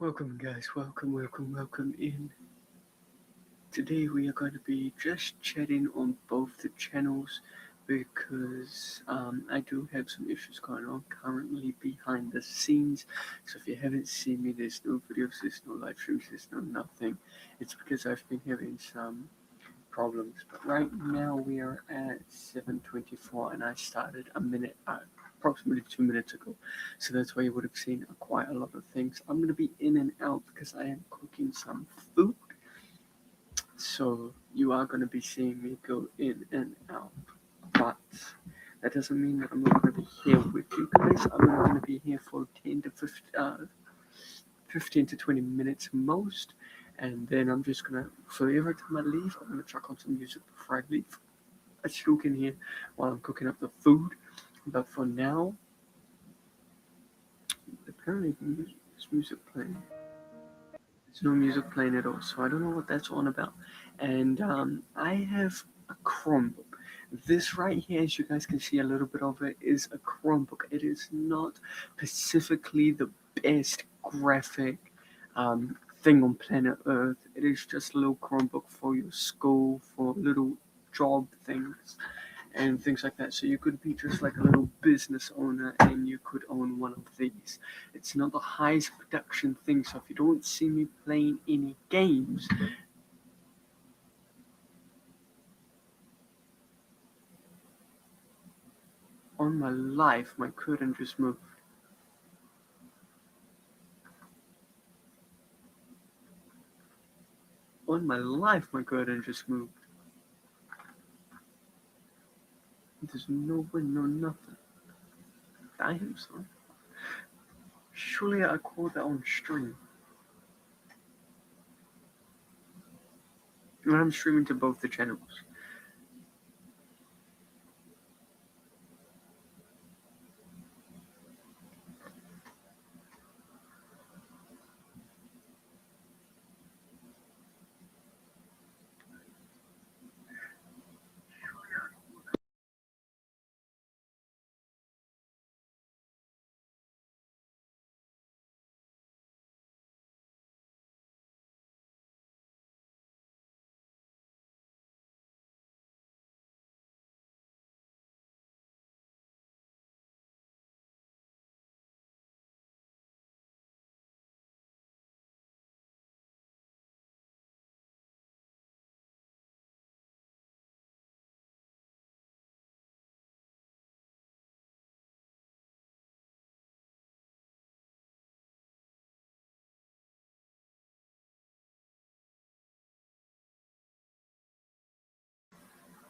Welcome guys, welcome in. Today we are going to be just chatting on both the channels because I do have some issues going on currently behind the scenes. So if you haven't seen me, there's no videos, there's no live streams, there's no nothing. It's because I've been having some problems. But right now we are at 7:24 and I started approximately 2 minutes ago. So that's why you would have seen quite a lot of things. I'm going to be in and out because I am cooking some food. So you are going to be seeing me go in and out. But that doesn't mean that I'm not going to be here with you guys. I'm only going to be here for 15 to 20 minutes most. And then I'm just going to, so every time I leave, I'm going to chuck on some music before I leave. I still can hear while I'm cooking up the food. But for now, apparently there's music playing. There's no music playing at all, so I don't know what that's on about. And I have a Chromebook. This right here, as you guys can see a little bit of it, is a Chromebook. It is not specifically the best graphic thing on planet Earth. It is just a little Chromebook for your school, for little job things and things like that. So you could be just like a little business owner and you could own one of these. It's not the highest production thing, so if you don't see me playing any games, on my life, my curtain just moved. On my life, my curtain just moved. There's no wind, no nothing. Damn, son. Surely I caught that on stream. When I'm streaming to both the channels.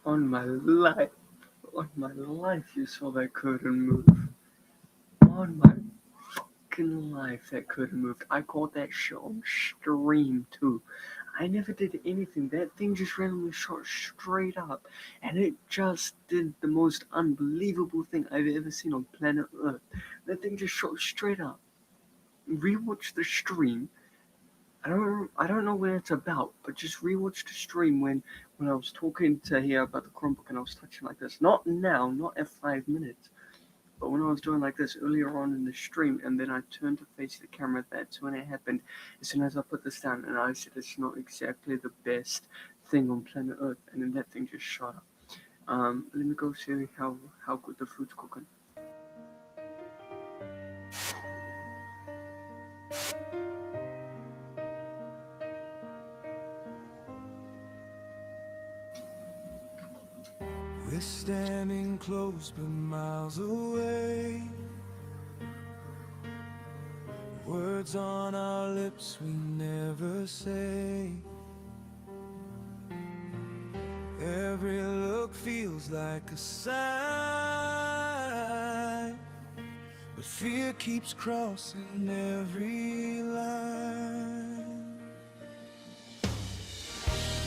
On my life. On my life, you saw that curtain move. On my fucking life, that curtain moved. I caught that shit on stream too. I never did anything. That thing just randomly shot straight up, and it just did the most unbelievable thing I've ever seen on planet Earth. That thing just shot straight up. Rewatch the stream. I don't know what it's about, but just rewatch the stream when I was talking to here about the Chromebook and I was touching like this. Not now, not at 5 minutes. But when I was doing like this earlier on in the stream, and then I turned to face the camera, that's when it happened. As soon as I put this down, and I said it's not exactly the best thing on planet Earth, and then that thing just shot up. Let me go see how good the food's cooking. We're standing close but miles away. Words on our lips we never say. Every look feels like a sign, but fear keeps crossing every line.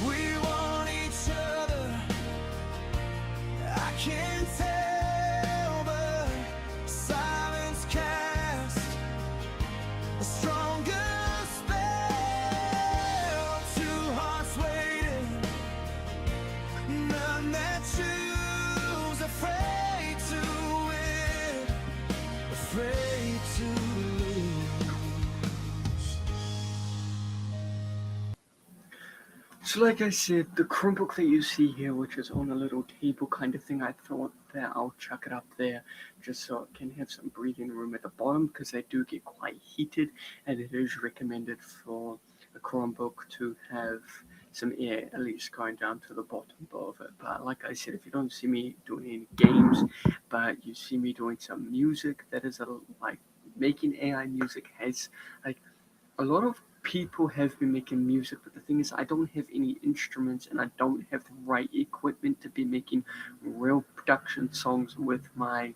We want each other, I can't tell, but silence casts a stronger spell. Two hearts waiting, none that choose, afraid to win, afraid to lose. So, like I said, the Chromebook that you see here, which is on a little table kind of thing, I thought that I'll chuck it up there just so it can have some breathing room at the bottom because they do get quite heated, and it is recommended for a Chromebook to have some air at least going down to the bottom of it. But like I said, if you don't see me doing any games, but you see me doing some music, that is like making AI music has like a lot of people have been making music, but the thing is, I don't have any instruments and I don't have the right equipment to be making real production songs with my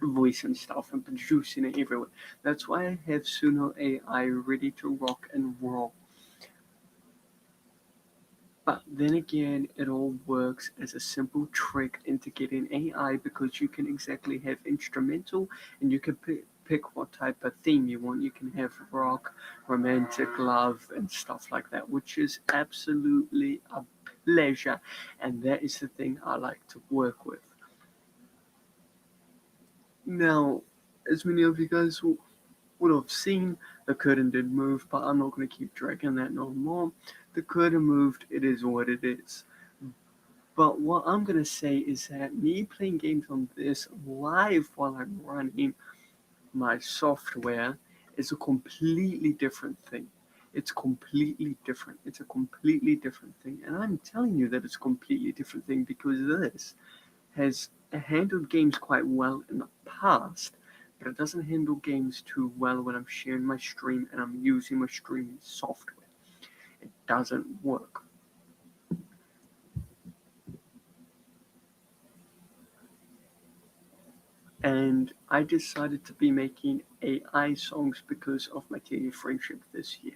voice and stuff and producing it everywhere. That's why I have Suno AI ready to rock and roll. But then again, it all works as a simple trick into getting AI because you can exactly have instrumental and you can pick what type of theme you want. You can have rock, romantic, love, and stuff like that, which is absolutely a pleasure. And that is the thing I like to work with. Now, as many of you guys would have seen, the curtain did move, but I'm not going to keep dragging that no more. The curtain moved, it is what it is. But what I'm going to say is that me playing games on this live while I'm running my software is a completely different thing. It's completely different. It's a completely different thing. And I'm telling you that it's a completely different thing because this has handled games quite well in the past, but it doesn't handle games too well when I'm sharing my stream and I'm using my streaming software. It doesn't work. And I decided to be making AI songs because of my 10-year friendship this year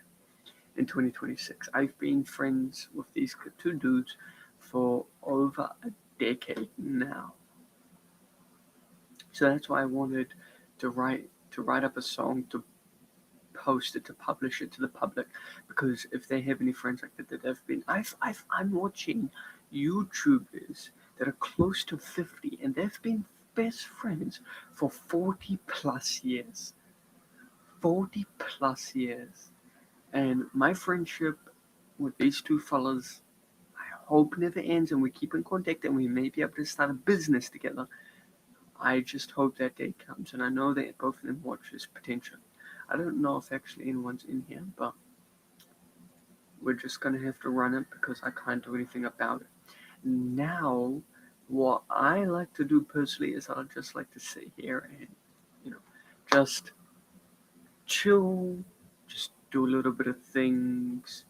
in 2026. I've been friends with these two dudes for over a decade now. So that's why I wanted to write up a song to post it, to publish it to the public, because if they have any friends like that have been, I'm watching YouTubers that are close to 50 and they've been best friends for 40 plus years. 40 plus years. And my friendship with these two fellas, I hope never ends and we keep in contact and we may be able to start a business together. I just hope that day comes, and I know that both of them watch this potential. I don't know if actually anyone's in here, but we're just gonna have to run it because I can't do anything about it. Now, what I like to do personally is I'll just like to sit here and, just chill, just do a little bit of things,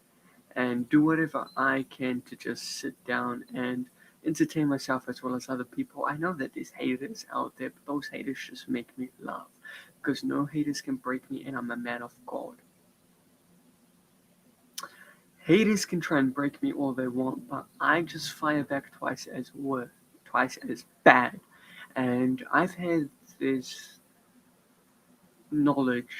and do whatever I can to just sit down and entertain myself as well as other people. I know that there's haters out there, but those haters just make me laugh because no haters can break me, and I'm a man of God. Haters can try and break me all they want, but I just fire back twice as bad. And I've had this knowledge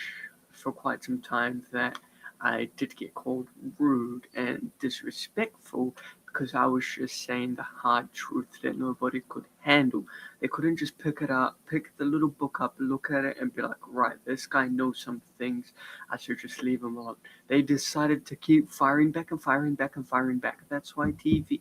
for quite some time that I did get called rude and disrespectful because I was just saying the hard truth that nobody could handle. They couldn't just pick the little book up, look at it, and be like, right, this guy knows some things. I should just leave him alone. They decided to keep firing back and firing back and firing back. That's why TTV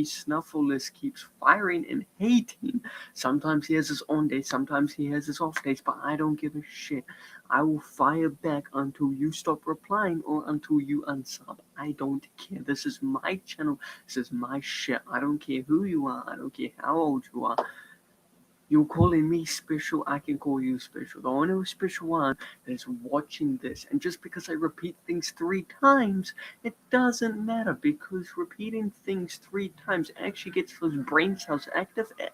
Snuffleless keeps firing and hating. Sometimes he has his on days, sometimes he has his off days, but I don't give a shit. I will fire back until you stop replying or until you unsub. I don't care. This is my channel. This is my shit. I don't care who you are. I don't care how old you are. You're calling me special, I can call you special. The only special one that is watching this. And just because I repeat things 3 times, it doesn't matter because repeating things 3 times actually gets those brain cells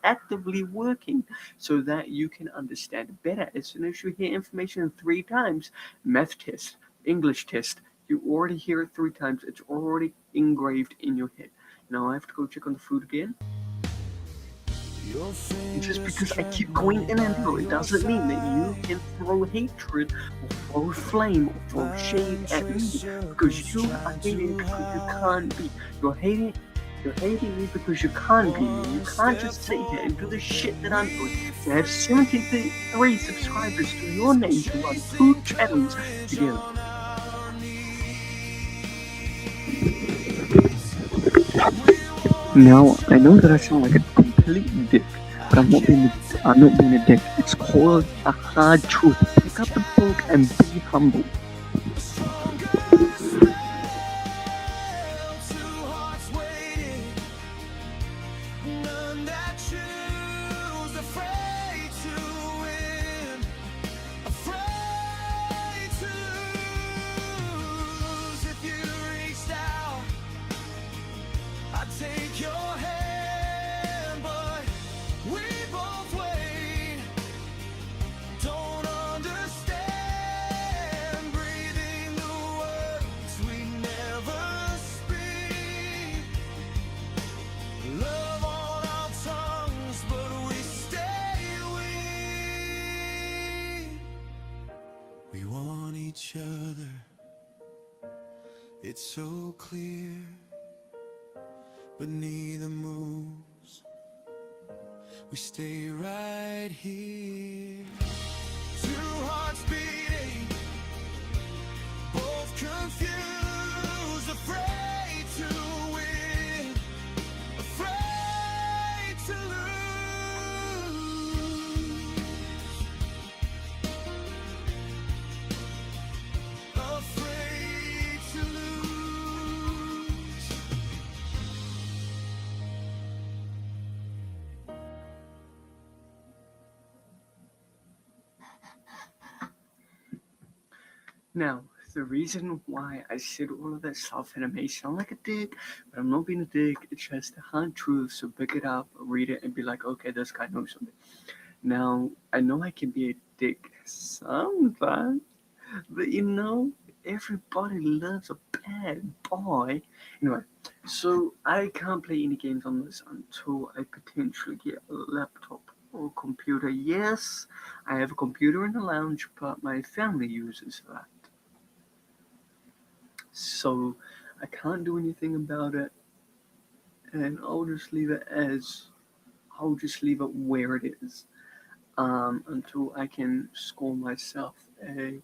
actively working so that you can understand better. As soon as you hear information 3 times, math test, English test, you already hear it 3 times. It's already engraved in your head. Now I have to go check on the food again. And just because I keep going in and out, it doesn't mean that you can throw hatred or throw flame or throw shade at me because you are hating because you can't be. You're hating me because you can't be me. You can't just sit here and do the shit that I'm doing. To have 73 subscribers to your name to run 2 channels together. Now I know that I sound like a complete dick, but I'm not being a dick. It's called a hard truth. Pick up the book and be humble. Two hearts waiting, none that choose, afraid to win, afraid to lose. If you reached out, I'd take your hand, but we both wait. Don't understand, breathing the words we never speak. Love on our tongues, but we stay weak. We want each other, it's so clear, but neither moves. We stay right here. Two hearts beating, both confused, afraid to win, afraid to lose, afraid to lose. Now, the reason why I said all of that stuff and it may sound like a dick, but I'm not being a dick, it's just the hard truth, so pick it up, read it, and be like, okay, this guy knows something. Now, I know I can be a dick sometimes, but everybody loves a bad boy. Anyway, so I can't play any games on this until I potentially get a laptop or computer. Yes, I have a computer in the lounge, but my family uses that. So I can't do anything about it, and I'll just leave it where it is until I can score myself a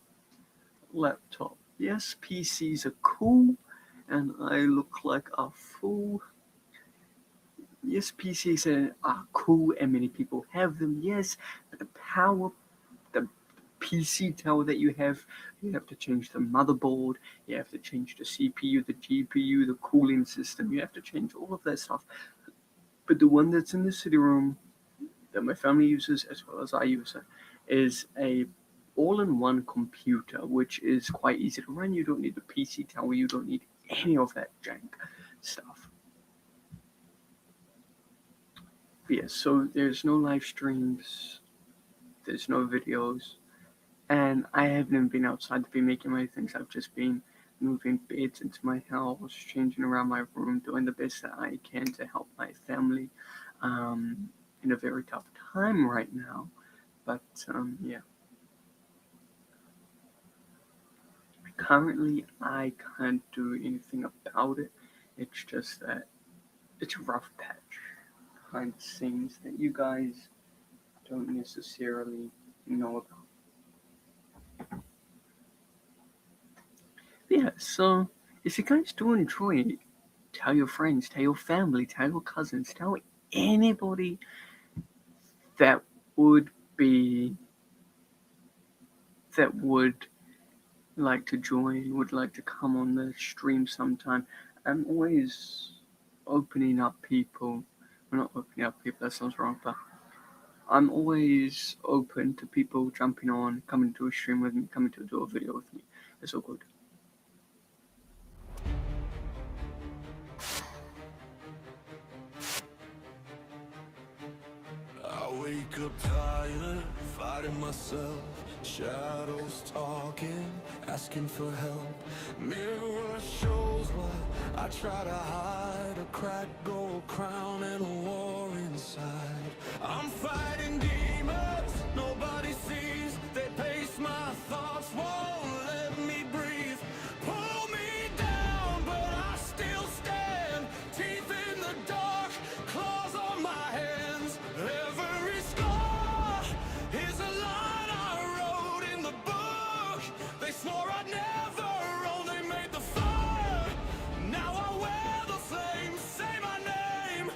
laptop. Yes, PCs are cool, and I look like a fool. Yes, PCs are cool, and many people have them. Yes, but the PC tower that you have to change the motherboard, you have to change the CPU, the GPU, the cooling system, you have to change all of that stuff. But the one that's in the city room that my family uses as well as I use it is a all-in-one computer, which is quite easy to run. You don't need the PC tower, you don't need any of that jank stuff. But yeah, so there's no live streams, there's no videos, and I haven't even been outside to be making my things. I've just been moving beds into my house, changing around my room, doing the best that I can to help my family in a very tough time right now. But yeah. Currently, I can't do anything about it. It's just that it's a rough patch behind the scenes that you guys don't necessarily know about. Yeah, so if you guys do enjoy it, tell your friends, tell your family, tell your cousins, tell anybody that would be that would like to join, would like to come on the stream sometime. I'm always opening up people. Well, not opening up people, that sounds wrong, but I'm always open to people jumping on, coming to a stream with me, coming to do a video with me. It's all good. I wake up tired, fighting myself. Shadows talking, asking for help. Mirror shows what I try to hide. A cracked gold crown and a war inside. I'm fighting demons nobody sees. They pace my thoughts, won't let me breathe. Pull me down, but I still stand. Teeth in the dark, claws on my hands. Every scar is a line I wrote in the book. They swore I'd never own, they made the fire. Now I wear the flames, say my name.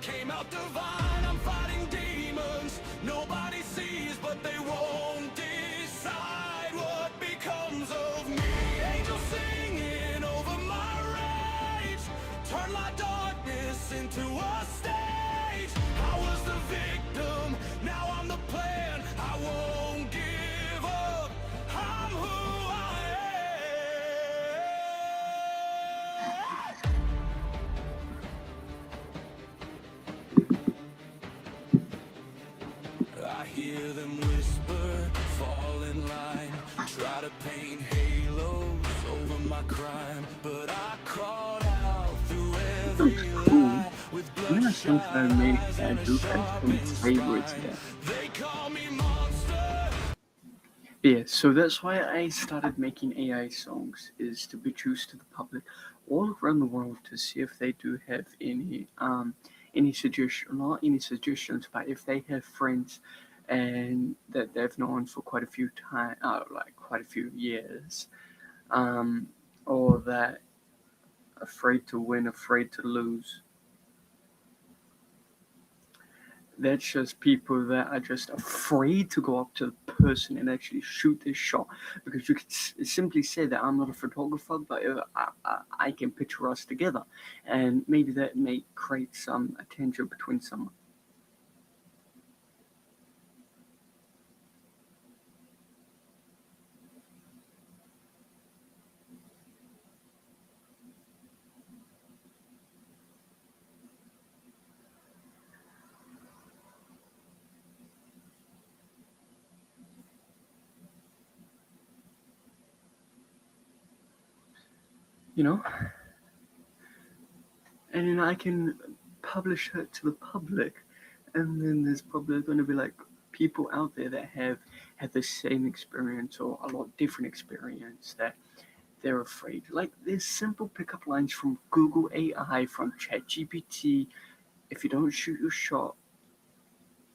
Came out divine, I'm fighting demons. Nobody sees, but they won't decide what becomes of me. Angels singing over my rage. Turn my darkness into a stage. I was the victim, now I'm the plan. I won't give up, I'm who I am. I hear them whisper, fall in line, try to paint halos over my crime, but I crawled out through every Looks cool. lie with One of the things that I bloodshot make eyes that I and a do have some sharpened favorites spine. there. They call me monster. Yeah, so that's why I started making AI songs, is to be introduced to the public all around the world to see if they do have any suggestion, not any suggestions, but if they have friends and that they've known for quite a few time, like quite a few years, um, or that afraid to win, afraid to lose. That's just people that are just afraid to go up to the person and actually shoot this shot, because you could simply say that I'm not a photographer, but I can picture us together, and maybe that may create some attention between someone. You know, and then I can publish it to the public, and then there's probably going to be like people out there that have had the same experience or a lot different experience that they're afraid. Like there's simple pickup lines from Google AI, from ChatGPT. If you don't shoot your shot,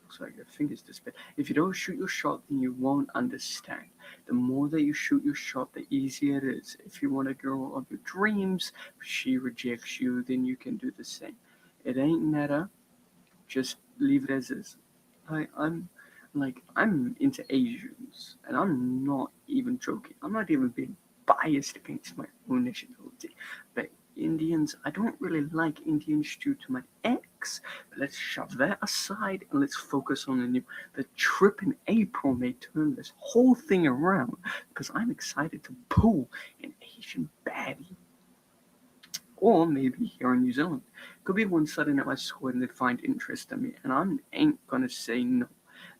sorry, your fingers disappear. If you don't shoot your shot, then you won't understand. The more that you shoot your shot, the easier it is. If you want a girl of your dreams, she rejects you, then you can do the same. It ain't matter. Just leave it as is. I'm into Asians, and I'm not even joking. I'm not even being biased against my own nationality. But Indians, I don't really like Indians due to my ex. But let's shove that aside and let's focus on the new. The trip in April may turn this whole thing around, because I'm excited to pull an Asian baddie. Or maybe here in New Zealand. Could be one sudden at my school and they find interest in me, and I ain't gonna say no.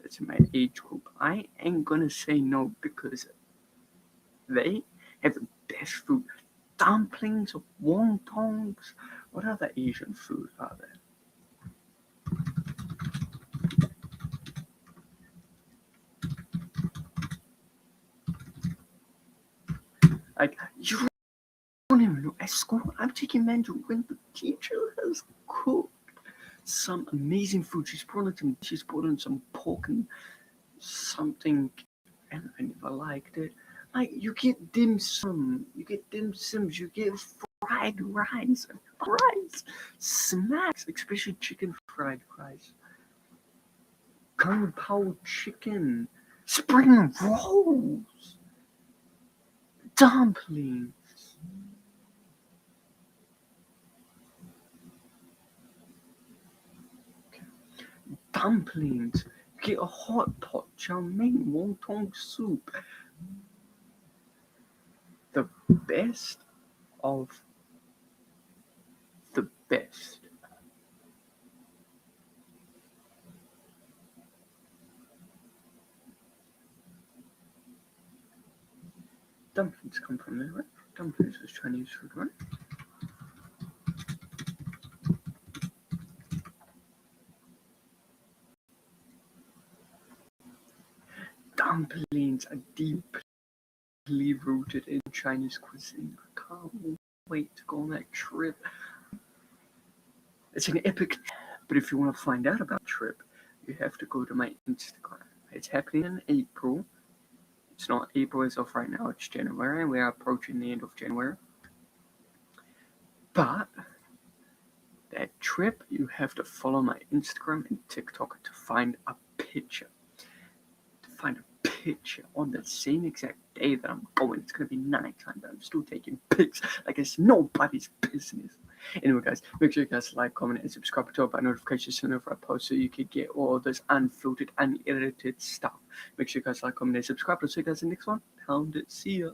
It's my age group. I ain't gonna say no, because they have the best food. Dumplings, wontons. What other Asian food are there? Like, you don't even know. At school, I'm taking Mandarin. The teacher has cooked some amazing food. She's brought in some pork and something, and I never liked it. Like, you get dim sums, you get fried rice, smacks, especially chicken fried rice, kung pao chicken, spring rolls, dumplings, dumplings. You get a hot pot, chow mein, wonton soup, the best of the best. Dumplings come from there, right? Dumplings is Chinese food, right? Dumplings are deeply rooted in Chinese cuisine. I can't wait to go on that trip. It's an epic. But if you want to find out about the trip, you have to go to my Instagram. It's happening in April. It's not April as of right now, it's January. We are approaching the end of January. But that trip, you have to follow my Instagram and TikTok to find a picture. To find a picture on the same exact day that I'm going. It's gonna be nighttime, but I'm still taking pics like it's nobody's business. Anyway, guys, make sure you guys like, comment, and subscribe to our notifications whenever I post so you can get all this unfiltered, unedited stuff. Make sure you guys like, comment, and subscribe. I'll see you guys in the next one. Pound it. See ya.